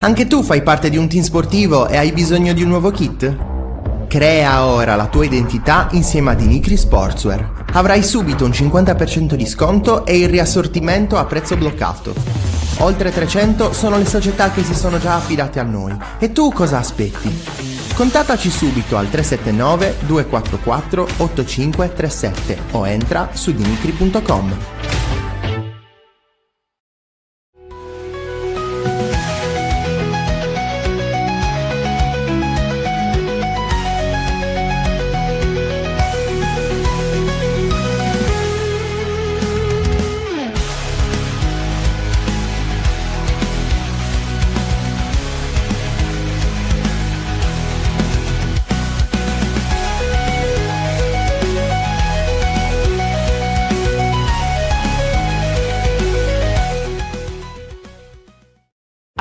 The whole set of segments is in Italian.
Anche tu fai parte di un team sportivo e hai bisogno di un nuovo kit? Crea ora la tua identità insieme a Dinicri Sportswear. Avrai subito un 50% di sconto e il riassortimento a prezzo bloccato. Oltre 300 sono le società che si sono già affidate a noi. E tu cosa aspetti? Contattaci subito al 379 244 8537 o entra su dinicri.com.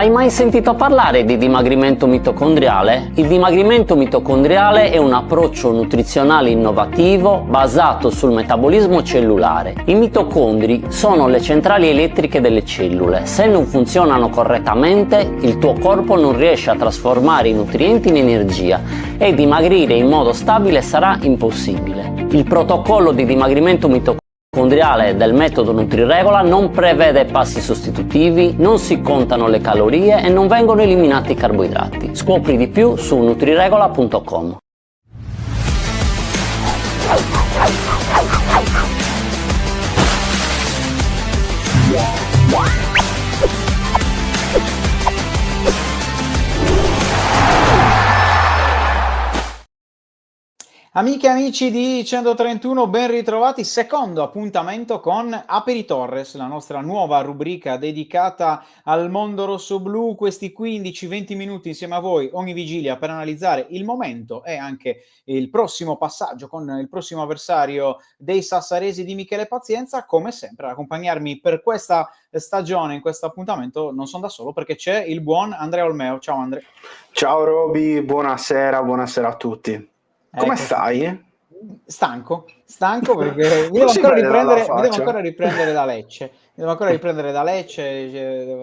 Hai mai sentito parlare di dimagrimento mitocondriale? Il dimagrimento mitocondriale è un approccio nutrizionale innovativo basato sul metabolismo cellulare. I mitocondri sono le centrali elettriche delle cellule. Se non funzionano correttamente, il tuo corpo non riesce a trasformare i nutrienti in energia e dimagrire in modo stabile sarà impossibile. Il protocollo di dimagrimento mitocondriale del metodo NutriRegola non prevede passi sostitutivi, non si contano le calorie e non vengono eliminati i carboidrati. Scopri di più su nutriregola.com. Amiche e amici di 131, ben ritrovati. Secondo appuntamento con Aperi Torres, la nostra nuova rubrica dedicata al mondo rosso-blu. Questi 15-20 minuti insieme a voi ogni vigilia per analizzare il momento e anche il prossimo passaggio con il prossimo avversario dei sassaresi di Michele Pazienza. Come sempre, ad accompagnarmi per questa stagione, in questo appuntamento, non sono da solo perché c'è il buon Andrea Olmeo. Ciao Andrea. Ciao Roby, buonasera a tutti. Come Ecco, stai? stanco perché mi devo ancora riprendere da Lecce. Devo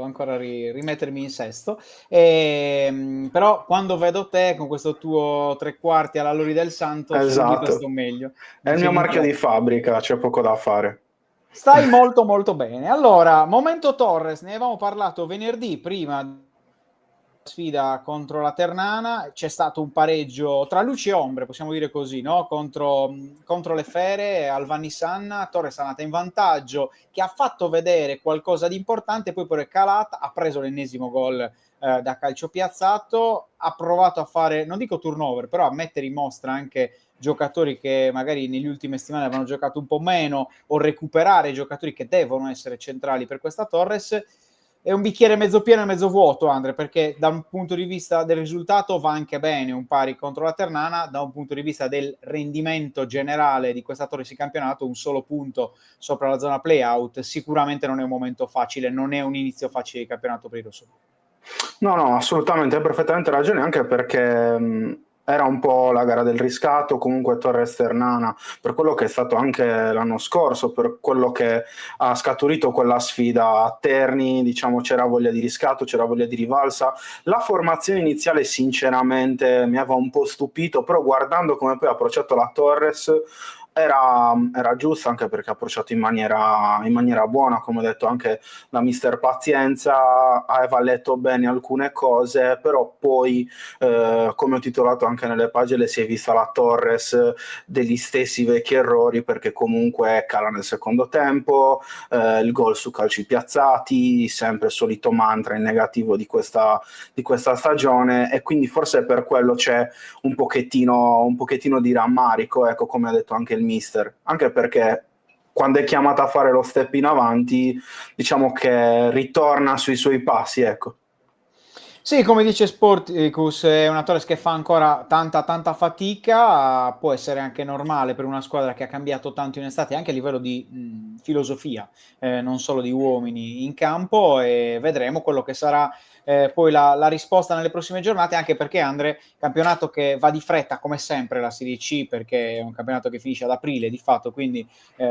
ancora rimettermi in sesto. Però quando vedo te con questo tuo tre quarti alla Lori del Santo, subito sto meglio. È il mio marchio di fabbrica, c'è poco da fare. Stai molto molto bene. Allora, momento Torres, ne avevamo parlato venerdì prima sfida contro la Ternana. C'è stato un pareggio tra luci e ombre, possiamo dire così, no? Contro le Fere al Vannissanna. Torres è andata in vantaggio, che ha fatto vedere qualcosa di importante, poi è calata, ha preso l'ennesimo gol da calcio piazzato, ha provato a fare, non dico turnover, però a mettere in mostra anche giocatori che magari negli ultimi settimane avevano giocato un po' meno, o recuperare giocatori che devono essere centrali per questa Torres. È un bicchiere mezzo pieno e mezzo vuoto, Andre, perché da un punto di vista del risultato va anche bene un pari contro la Ternana, da un punto di vista del rendimento generale di questa Torres di campionato, un solo punto sopra la zona play-out sicuramente non è un momento facile, non è un inizio facile di campionato per i rossoneri. No, assolutamente, hai perfettamente ragione, anche perché era un po' la gara del riscatto, comunque Torres Ternana, per quello che è stato anche l'anno scorso, per quello che ha scaturito quella sfida a Terni, diciamo c'era voglia di riscatto, c'era voglia di rivalsa. La formazione iniziale sinceramente mi aveva un po' stupito, però guardando come poi ha approcciato la Torres era giusto, anche perché ha approcciato in maniera buona, come ha detto anche la mister Pazienza, aveva letto bene alcune cose, però poi come ho titolato anche nelle pagine si è vista la Torres degli stessi vecchi errori, perché comunque cala nel secondo tempo, il gol su calci piazzati, sempre il solito mantra in negativo di questa stagione, e quindi forse per quello c'è un pochettino di rammarico, ecco, come ha detto anche il mister, anche perché quando è chiamata a fare lo step in avanti, diciamo che ritorna sui suoi passi, ecco. Sì, come dice Sporticus, è una Torres che fa ancora tanta fatica, può essere anche normale per una squadra che ha cambiato tanto in estate, anche a livello di filosofia, non solo di uomini in campo, e vedremo quello che sarà poi la risposta nelle prossime giornate, anche perché, Andre, campionato che va di fretta come sempre la Serie C, perché è un campionato che finisce ad aprile di fatto, quindi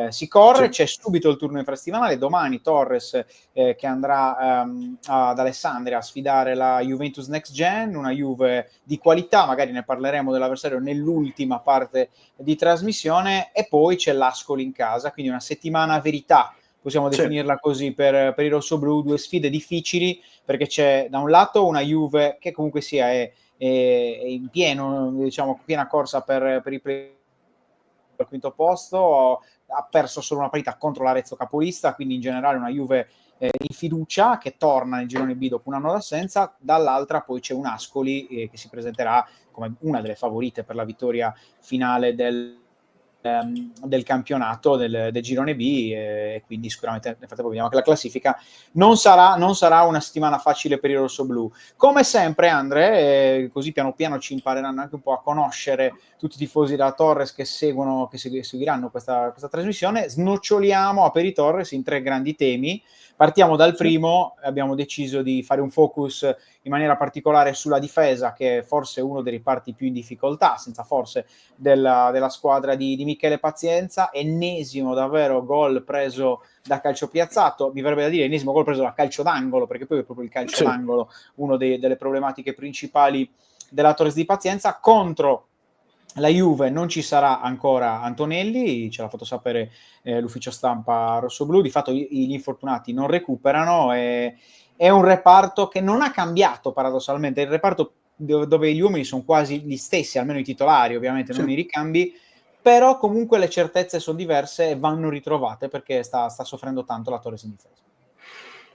si corre, c'è subito il turno infrasettimanale, domani Torres che andrà ad Alessandria a sfidare la Juventus Next Gen, una Juve di qualità, magari ne parleremo dell'avversario nell'ultima parte di trasmissione, e poi c'è l'Ascoli in casa, quindi una settimana a verità, possiamo definirla così, per i rossoblù, 2 sfide difficili, perché c'è da un lato una Juve che comunque sia è in pieno, diciamo, piena corsa per i play al quinto posto, ha perso solo una partita contro l'Arezzo capolista, quindi in generale una Juve in fiducia che torna nel girone B dopo un anno d'assenza. Dall'altra poi c'è un Ascoli che si presenterà come una delle favorite per la vittoria finale del campionato del girone B, e quindi sicuramente nel frattempo vediamo che la classifica non sarà una settimana facile per i rossoblù. Come sempre, Andre, così piano piano ci impareranno anche un po' a conoscere tutti i tifosi della Torres che seguiranno questa trasmissione. Snoccioliamo a per i Torres in 3 grandi temi. Partiamo dal primo, abbiamo deciso di fare un focus in maniera particolare sulla difesa, che è forse uno dei reparti più in difficoltà, senza forse, della squadra di Michele Pazienza. Ennesimo davvero gol preso da calcio piazzato, mi verrebbe da dire ennesimo gol preso da calcio d'angolo, perché poi è proprio il calcio d'angolo uno delle problematiche principali della Torres di Pazienza. Contro la Juve non ci sarà ancora Antonelli, ce l'ha fatto sapere l'ufficio stampa rossoblù, di fatto gli infortunati non recuperano, è un reparto che non ha cambiato paradossalmente, è il reparto dove gli uomini sono quasi gli stessi, almeno i titolari ovviamente, non i ricambi, però comunque le certezze sono diverse e vanno ritrovate, perché sta soffrendo tanto la Torres in difesa.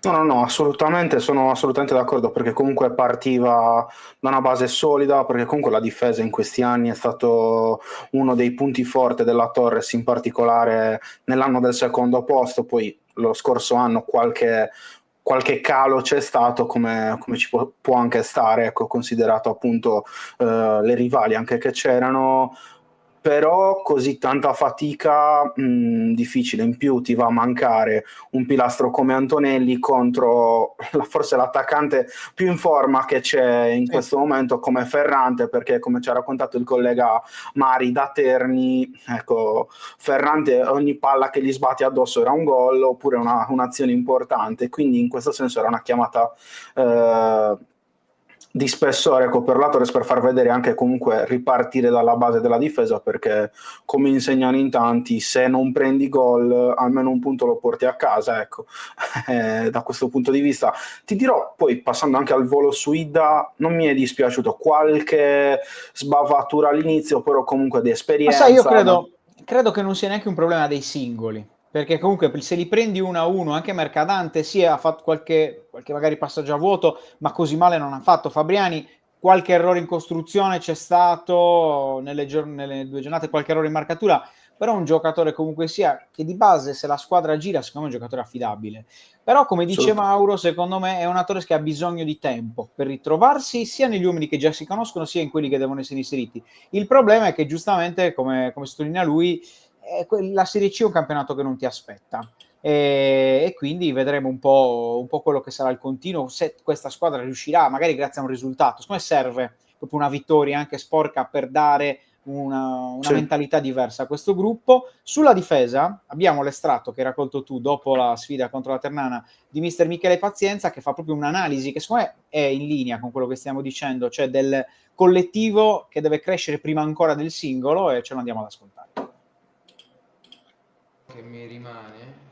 No, assolutamente, sono assolutamente d'accordo, perché comunque partiva da una base solida, perché comunque la difesa in questi anni è stato uno dei punti forti della Torres, in particolare nell'anno del secondo posto. Poi lo scorso anno qualche calo c'è stato, come ci può anche stare, ecco, considerato appunto le rivali anche che c'erano. Però così tanta fatica, difficile. In più ti va a mancare un pilastro come Antonelli contro forse l'attaccante più in forma che c'è in questo momento, come Ferrante, perché come ci ha raccontato il collega Mari da Terni, ecco, Ferrante ogni palla che gli sbatti addosso era un gol oppure un'azione importante, quindi in questo senso era una chiamata di spessore, ecco, per la Torres, per far vedere anche comunque ripartire dalla base della difesa, perché come insegnano in tanti, se non prendi gol almeno un punto lo porti a casa, ecco. Da questo punto di vista ti dirò, poi passando anche al volo su Idda, non mi è dispiaciuto qualche sbavatura all'inizio, però comunque di esperienza. Ma sai, io credo che non sia neanche un problema dei singoli, perché comunque se li prendi 1-1, anche Mercadante ha fatto qualche magari passaggio a vuoto, ma così male non ha fatto. Fabriani, qualche errore in costruzione c'è stato nelle 2 giornate, qualche errore in marcatura, però un giocatore comunque sia che di base, se la squadra gira, secondo me è un giocatore affidabile. Però, come dice Mauro, secondo me è un attore che ha bisogno di tempo per ritrovarsi, sia negli uomini che già si conoscono, sia in quelli che devono essere inseriti. Il problema è che, giustamente, come sottolinea lui, la Serie C è un campionato che non ti aspetta, e quindi vedremo un po' quello che sarà il continuo, se questa squadra riuscirà, magari grazie a un risultato. Secondo me serve proprio una vittoria anche sporca per dare una mentalità diversa a questo gruppo. Sulla difesa abbiamo l'estratto che hai raccolto tu dopo la sfida contro la Ternana di mister Michele Pazienza, che fa proprio un'analisi che secondo me è in linea con quello che stiamo dicendo, cioè del collettivo che deve crescere prima ancora del singolo, e ce lo andiamo ad ascoltare. Che mi rimane,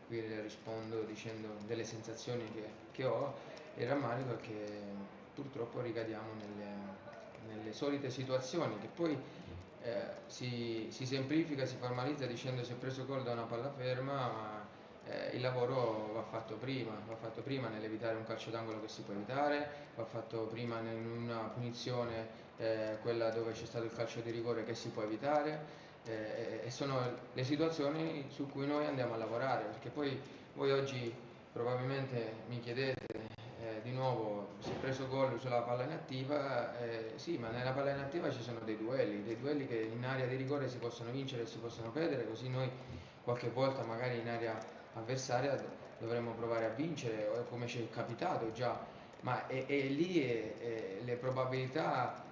qui le rispondo dicendo delle sensazioni che ho, il rammarico è che purtroppo ricadiamo nelle solite situazioni, che poi si semplifica, si formalizza dicendo si è preso gol da una palla ferma, ma il lavoro va fatto prima nell'evitare un calcio d'angolo che si può evitare, va fatto prima in una punizione, quella dove c'è stato il calcio di rigore, che si può evitare. E sono le situazioni su cui noi andiamo a lavorare, perché poi voi oggi probabilmente mi chiedete di nuovo si è preso gol sulla palla inattiva, sì, ma nella palla inattiva ci sono dei duelli che in area di rigore si possono vincere e si possono perdere, così noi qualche volta magari in area avversaria dovremmo provare a vincere, o come ci è capitato già, ma lì le probabilità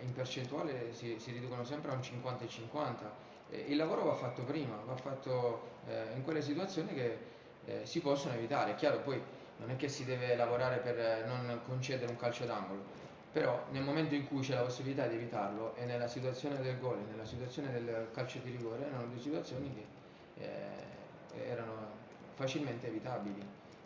in percentuale si riducono sempre a un 50 e 50. Il lavoro va fatto prima, va fatto in quelle situazioni che si possono evitare. È chiaro, poi non è che si deve lavorare per non concedere un calcio d'angolo, però nel momento in cui c'è la possibilità di evitarlo, e nella situazione del gol e nella situazione del calcio di rigore, erano due situazioni che erano facilmente evitabili,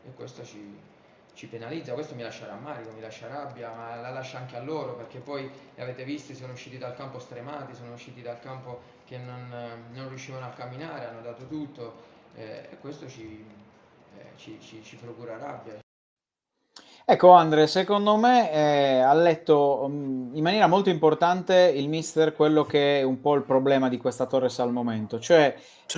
e questo ci penalizza. Questo mi lascia rammarico, mi lascia rabbia, ma la lascia anche a loro, perché poi li avete visti, sono usciti dal campo stremati, sono usciti dal campo che non riuscivano a camminare, hanno dato tutto, e questo ci procura rabbia. Ecco Andre, secondo me ha letto in maniera molto importante il mister quello che è un po' il problema di questa Torres al momento, cioè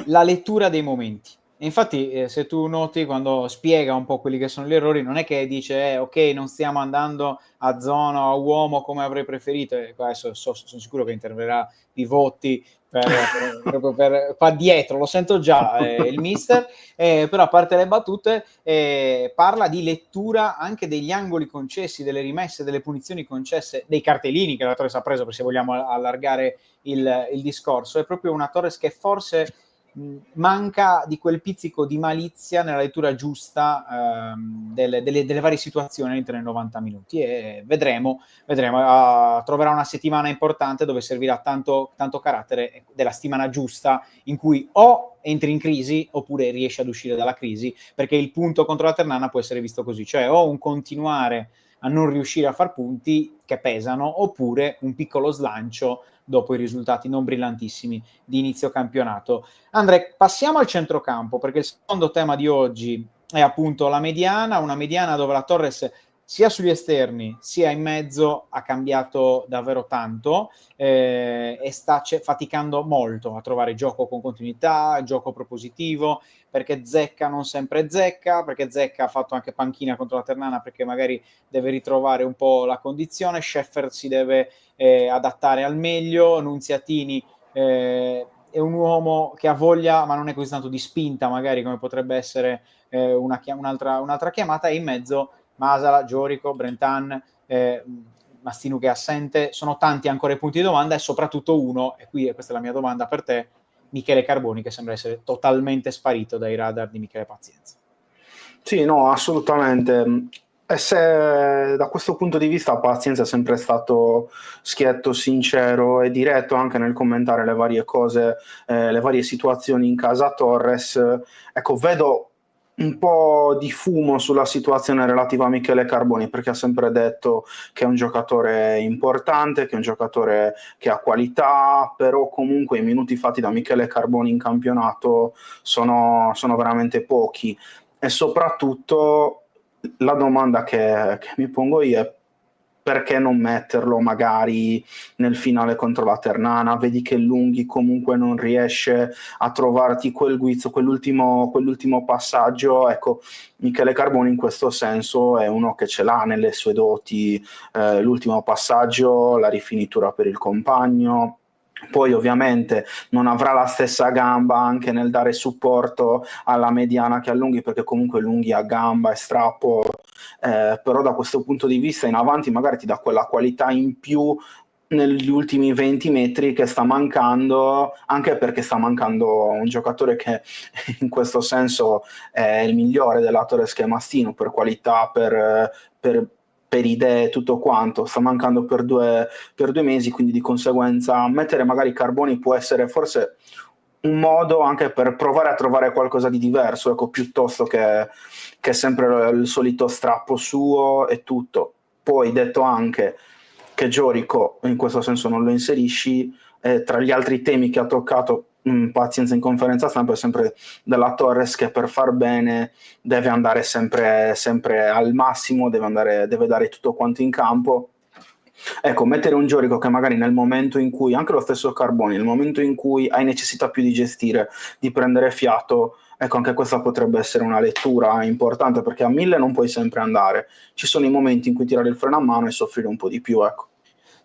la lettura dei momenti. E infatti se tu noti quando spiega un po' quelli che sono gli errori, non è che dice ok, non stiamo andando a zona o a uomo come avrei preferito, e adesso sono sicuro che interverrà Pivotti proprio per qua dietro, lo sento già il mister, però a parte le battute parla di lettura anche degli angoli concessi, delle rimesse, delle punizioni concesse, dei cartellini che la Torres ha preso, se vogliamo allargare il discorso. È proprio una Torres che forse manca di quel pizzico di malizia nella lettura giusta delle varie situazioni all'interno dei 90 minuti, e vedremo, troverà una settimana importante dove servirà tanto carattere, della settimana giusta in cui o entri in crisi oppure riesci ad uscire dalla crisi, perché il punto contro la Ternana può essere visto così, cioè o un continuare a non riuscire a far punti che pesano, oppure un piccolo slancio dopo i risultati non brillantissimi di inizio campionato. Andre, passiamo al centrocampo, perché il secondo tema di oggi è appunto la mediana, una mediana dove la Torres sia sugli esterni sia in mezzo ha cambiato davvero tanto e sta faticando molto a trovare gioco con continuità, gioco propositivo, perché Zecca non sempre zecca, perché Zecca ha fatto anche panchina contro la Ternana perché magari deve ritrovare un po' la condizione, Scheffer si deve adattare al meglio, Nunziatini è un uomo che ha voglia ma non è così tanto di spinta magari come potrebbe essere un'altra chiamata, e in mezzo Masala, Giorico, Brentan, Mastinu che è assente, sono tanti ancora i punti di domanda, e soprattutto uno, e qui questa è la mia domanda per te, Michele Carboni, che sembra essere totalmente sparito dai radar di Michele Pazienza. Sì, no, assolutamente. E se da questo punto di vista Pazienza è sempre stato schietto, sincero e diretto anche nel commentare le varie cose, le varie situazioni in casa Torres, ecco, vedo un po' di fumo sulla situazione relativa a Michele Carboni, perché ha sempre detto che è un giocatore importante, che è un giocatore che ha qualità, però comunque i minuti fatti da Michele Carboni in campionato sono veramente pochi. E soprattutto la domanda che mi pongo io è: perché non metterlo magari nel finale contro la Ternana? Vedi che Lunghi comunque non riesce a trovarti quel guizzo, quell'ultimo passaggio. Ecco, Michele Carboni in questo senso è uno che ce l'ha nelle sue doti, l'ultimo passaggio, la rifinitura per il compagno. Poi ovviamente non avrà la stessa gamba anche nel dare supporto alla mediana che a Lunghi, perché comunque Lunghi ha gamba e strappo, però da questo punto di vista in avanti magari ti dà quella qualità in più negli ultimi 20 metri che sta mancando, anche perché sta mancando un giocatore che in questo senso è il migliore della Torres, che è Mastino, per qualità, per idee, tutto quanto. Sta mancando per due mesi, quindi di conseguenza mettere magari Carboni può essere forse un modo anche per provare a trovare qualcosa di diverso, ecco, piuttosto che sempre il solito strappo suo e tutto. Poi detto anche che Giorico in questo senso non lo inserisci, tra gli altri temi che ha toccato Pazienza in conferenza stampa è sempre della Torres, che per far bene deve andare sempre al massimo, deve dare tutto quanto in campo. Ecco, mettere un Giorico che magari nel momento in cui, anche lo stesso Carboni, nel momento in cui hai necessità più di gestire, di prendere fiato, ecco, anche questa potrebbe essere una lettura importante, perché a 1000 non puoi sempre andare, ci sono i momenti in cui tirare il freno a mano e soffrire un po' di più, ecco.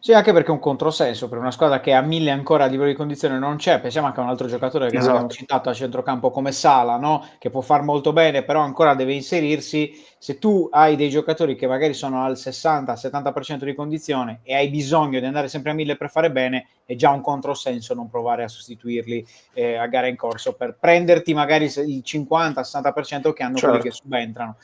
Sì, anche perché è un controsenso per una squadra che a 1000 ancora a livello di condizione non c'è. Pensiamo anche a un altro giocatore che non abbiamo Esatto. citato a centrocampo come Sala, no? Che può far molto bene, però ancora deve inserirsi. Se tu hai dei giocatori che magari sono al 60-70% di condizione e hai bisogno di andare sempre a 1000 per fare bene, è già un controsenso non provare a sostituirli a gara in corso per prenderti magari il 50-60% che hanno quelli che Certo. subentrano.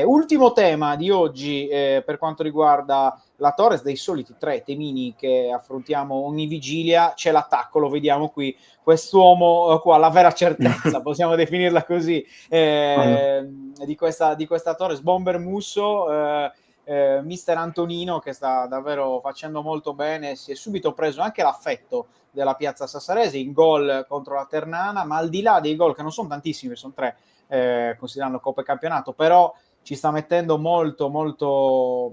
Ultimo tema di oggi per quanto riguarda la Torres, dei soliti 3 temini che affrontiamo ogni vigilia, c'è l'attacco, lo vediamo qui, quest'uomo qua, la vera certezza, possiamo definirla così, di questa Torres, Bomber Musso, mister Antonino, che sta davvero facendo molto bene, si è subito preso anche l'affetto della piazza sassarese in gol contro la Ternana, ma al di là dei gol, che non sono tantissimi, sono 3, considerando Coppa e Campionato, però ci sta mettendo molto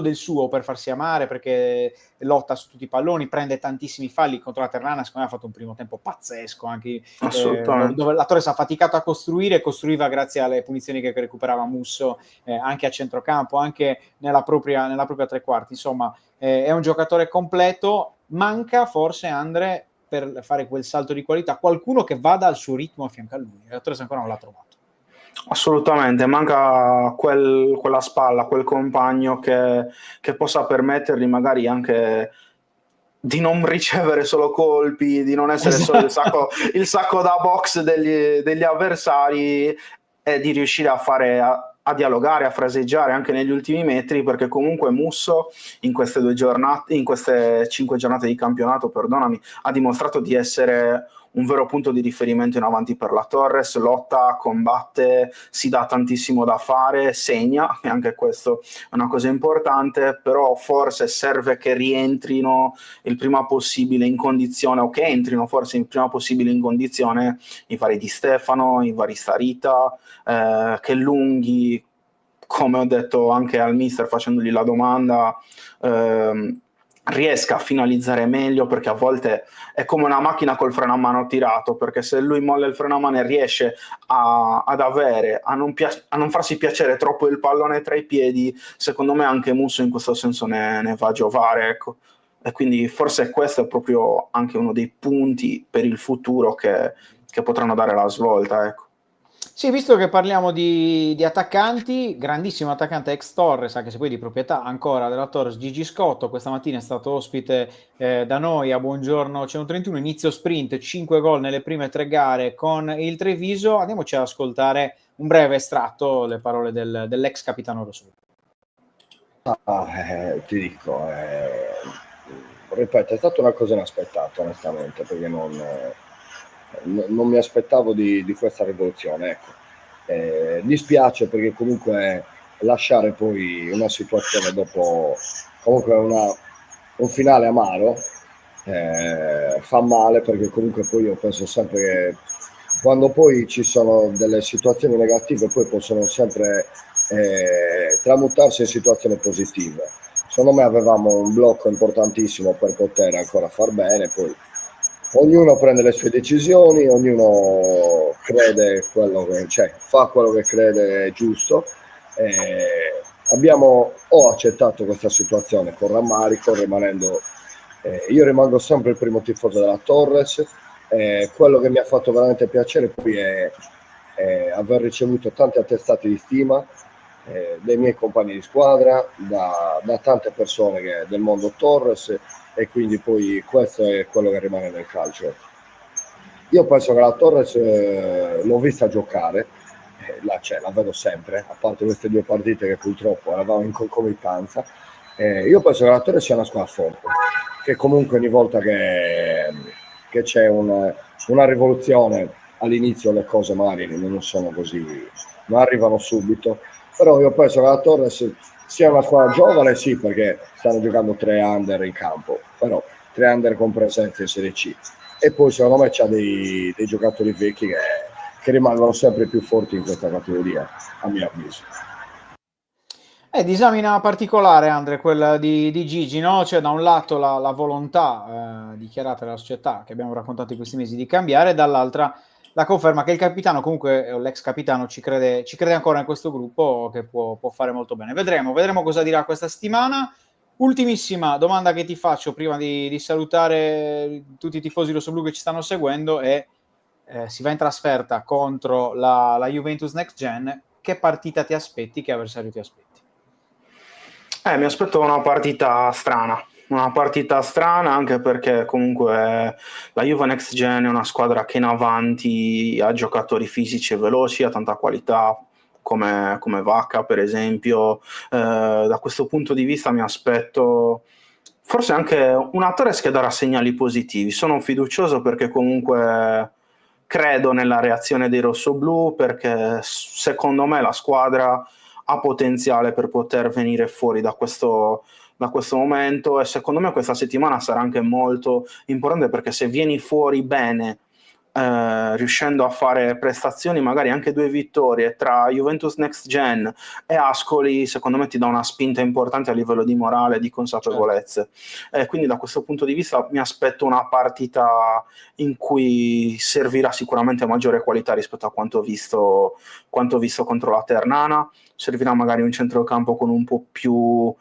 del suo per farsi amare, perché lotta su tutti i palloni, prende tantissimi falli contro la Ternana. Secondo me ha fatto un primo tempo pazzesco, anche Assolutamente. dove la Torres ha faticato a costruire e costruiva grazie alle punizioni che recuperava Musso, anche a centrocampo, anche nella propria tre quarti. Insomma, è un giocatore completo. Manca forse, Andre, per fare quel salto di qualità, qualcuno che vada al suo ritmo a fianco a lui. La Torres ancora non l'ha trovato. Assolutamente, manca quella spalla, quel compagno che possa permettergli magari anche di non ricevere solo colpi, di non essere solo il sacco da box degli avversari, e di riuscire a dialogare, a fraseggiare anche negli ultimi metri, perché comunque Musso in queste 5 giornate di campionato, perdonami, ha dimostrato di essere un vero punto di riferimento in avanti per la Torres, lotta, combatte, si dà tantissimo da fare, segna, e anche questo è una cosa importante, però forse serve che rientrino il prima possibile in condizione, o che entrino forse il prima possibile in condizione i vari Di Stefano, i vari Starita, che Lunghi, come ho detto anche al mister facendogli la domanda, riesca a finalizzare meglio, perché a volte è come una macchina col freno a mano tirato, perché se lui molla il freno a mano e riesce a non farsi piacere troppo il pallone tra i piedi, secondo me anche Musso in questo senso ne va a giovare, ecco. E quindi forse questo è proprio anche uno dei punti per il futuro che potranno dare la svolta, ecco. Sì, visto che parliamo di attaccanti, grandissimo attaccante ex Torres, anche se poi di proprietà ancora della Torres, Gigi Scotto, questa mattina è stato ospite da noi a Buongiorno C'è un 31, inizio sprint, 5 gol nelle prime 3 gare con il Treviso. Andiamoci ad ascoltare un breve estratto, le parole dell'ex capitano rossonero. Ti dico, ripeto, è stata una cosa inaspettata onestamente, perché non mi aspettavo di questa rivoluzione, ecco. Dispiace perché comunque lasciare poi una situazione dopo comunque un finale amaro fa male, perché comunque poi io penso sempre che quando poi ci sono delle situazioni negative poi possono sempre tramutarsi in situazioni positive. Secondo me avevamo un blocco importantissimo per poter ancora far bene, poi ognuno prende le sue decisioni, ognuno crede fa quello che crede è giusto. Abbiamo accettato questa situazione con rammarico, io rimango sempre il primo tifoso della Torres. Quello che mi ha fatto veramente piacere poi è aver ricevuto tanti attestati di stima dei miei compagni di squadra, da tante persone del mondo Torres, e quindi poi questo è quello che rimane nel calcio. Io penso che la Torres l'ho vista giocare, la vedo sempre, a parte queste 2 partite che purtroppo eravamo in concomitanza. Io penso che la Torres sia una squadra forte, che comunque ogni volta che c'è una rivoluzione, all'inizio le cose magari non sono così, non arrivano subito, però io penso che la Torres sia una squadra giovane, sì, perché stanno giocando 3 under in campo, però 3 under con presenza in Serie C, e poi secondo me c'ha dei giocatori vecchi che rimangono sempre più forti in questa categoria, a mio avviso. Disamina particolare, Andre, quella di Gigi, no? Cioè, da un lato la volontà dichiarata dalla società, che abbiamo raccontato in questi mesi, di cambiare, dall'altra la conferma che il capitano, comunque l'ex capitano, ci crede ancora in questo gruppo, che può fare molto bene. Vedremo cosa dirà questa settimana. Ultimissima domanda che ti faccio prima di salutare tutti i tifosi rossoblù che ci stanno seguendo è si va in trasferta contro la Juventus Next Gen, che partita ti aspetti, che avversario ti aspetti? Mi aspetto una partita strana anche perché comunque la Juve Next Gen è una squadra che in avanti ha giocatori fisici e veloci, ha tanta qualità come Vacca per esempio. Da questo punto di vista mi aspetto forse anche una Torres che darà segnali positivi. Sono fiducioso perché comunque credo nella reazione dei rossoblù, perché secondo me la squadra ha potenziale per poter venire fuori da questo momento, e secondo me questa settimana sarà anche molto importante, perché se vieni fuori bene, riuscendo a fare prestazioni, magari anche 2 vittorie tra Juventus Next Gen e Ascoli, secondo me ti dà una spinta importante a livello di morale e di consapevolezze. Quindi da questo punto di vista mi aspetto una partita in cui servirà sicuramente maggiore qualità rispetto a quanto visto contro la Ternana. Servirà magari un centrocampo con un po' più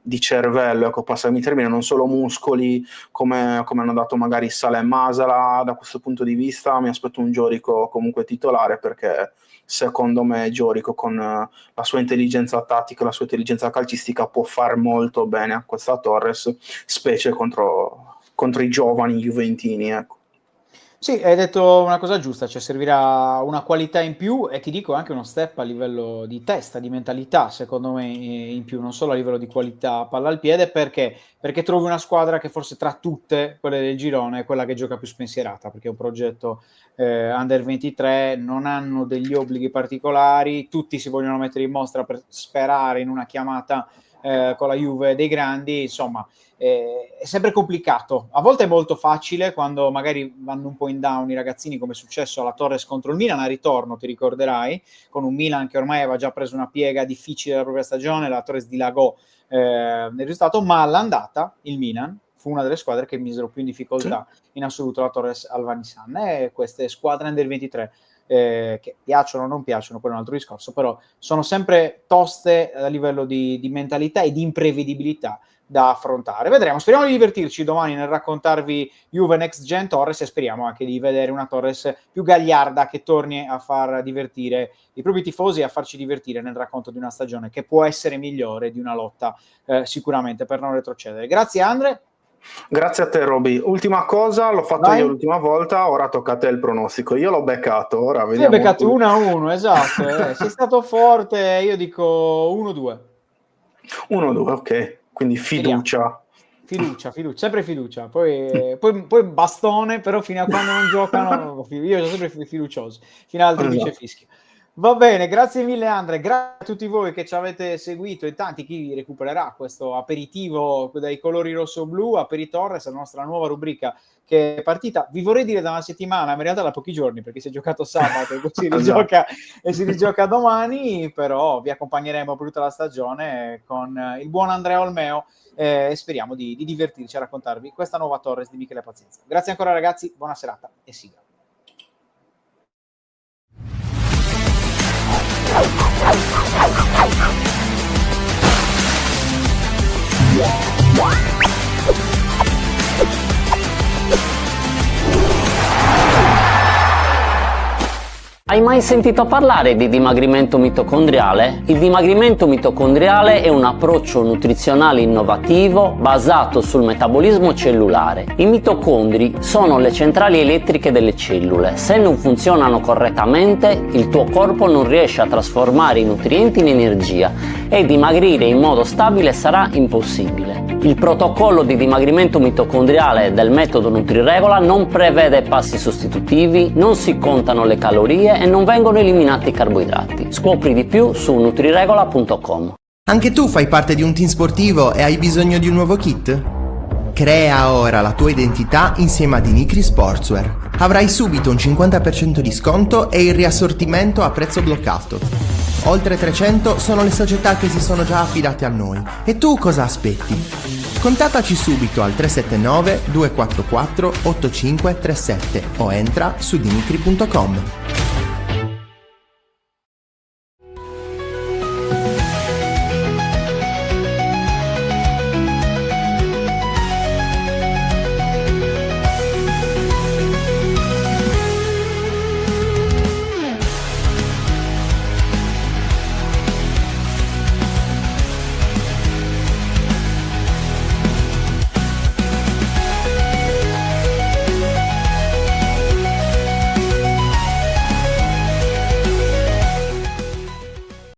di cervello, ecco, passami il termine, non solo muscoli come hanno dato magari Saleh e Masala. Da questo punto di vista mi aspetto un Giorico comunque titolare, perché secondo me Giorico con la sua intelligenza tattica, la sua intelligenza calcistica può far molto bene a questa Torres, specie contro i giovani juventini, ecco. Sì, hai detto una cosa giusta, cioè servirà una qualità in più, e ti dico anche uno step a livello di testa, di mentalità, secondo me in più, non solo a livello di qualità palla al piede, perché trovi una squadra che forse tra tutte quelle del girone è quella che gioca più spensierata, perché è un progetto Under 23, non hanno degli obblighi particolari, tutti si vogliono mettere in mostra per sperare in una chiamata con la Juve dei grandi, insomma. È sempre complicato, a volte è molto facile quando magari vanno un po' in down i ragazzini, come è successo alla Torres contro il Milan a ritorno, ti ricorderai, con un Milan che ormai aveva già preso una piega difficile della propria stagione, la Torres dilagò nel risultato, ma all'andata il Milan fu una delle squadre che misero più in difficoltà in assoluto la Torres al Vanisan, e queste squadre Under 23 che piacciono o non piacciono, poi è un altro discorso, però sono sempre toste a livello di mentalità e di imprevedibilità da affrontare. Vedremo, speriamo di divertirci domani nel raccontarvi Juve Next Gen Torres, e speriamo anche di vedere una Torres più gagliarda, che torni a far divertire i propri tifosi e a farci divertire nel racconto di una stagione che può essere migliore, di una lotta sicuramente per non retrocedere. Grazie Andre. Grazie a te Roby. Ultima cosa, l'ho fatto io l'ultima volta, ora tocca a te il pronostico. Io l'ho beccato, ora vediamo. Io ho beccato 1-1, esatto. Sei stato forte, io dico 1-2. 1-2, ok. Quindi fiducia. Fiducia, sempre fiducia. Poi bastone, però fino a quando non giocano, io sono sempre fiducioso, fino all'altro dice fischio. Va bene, grazie mille Andre, grazie a tutti voi che ci avete seguito, e tanti chi recupererà questo aperitivo dai colori rosso-blu, Aperitorres, la nostra nuova rubrica che è partita, vi vorrei dire da una settimana, ma in realtà da pochi giorni, perché si è giocato sabato e poi si rigioca domani, però vi accompagneremo per tutta la stagione con il buon Andrea Olmeo, e speriamo di divertirci a raccontarvi questa nuova Torres di Michele Pazienza. Grazie ancora ragazzi, buona serata e sigla. Hai mai sentito parlare di dimagrimento mitocondriale? Il dimagrimento mitocondriale è un approccio nutrizionale innovativo basato sul metabolismo cellulare. I mitocondri sono le centrali elettriche delle cellule. Se non funzionano correttamente, il tuo corpo non riesce a trasformare i nutrienti in energia e dimagrire in modo stabile sarà impossibile. Il protocollo di dimagrimento mitocondriale del metodo NutriRegola non prevede passi sostitutivi, non si contano le calorie e non vengono eliminati i carboidrati. Scopri di più su nutriregola.com. Anche tu fai parte di un team sportivo e hai bisogno di un nuovo kit? Crea ora la tua identità insieme a Dimitri Sportswear. Avrai subito un 50% di sconto e il riassortimento a prezzo bloccato. Oltre 300 sono le società che si sono già affidate a noi. E tu cosa aspetti? Contattaci subito al 379 244 8537 o entra su dimitri.com.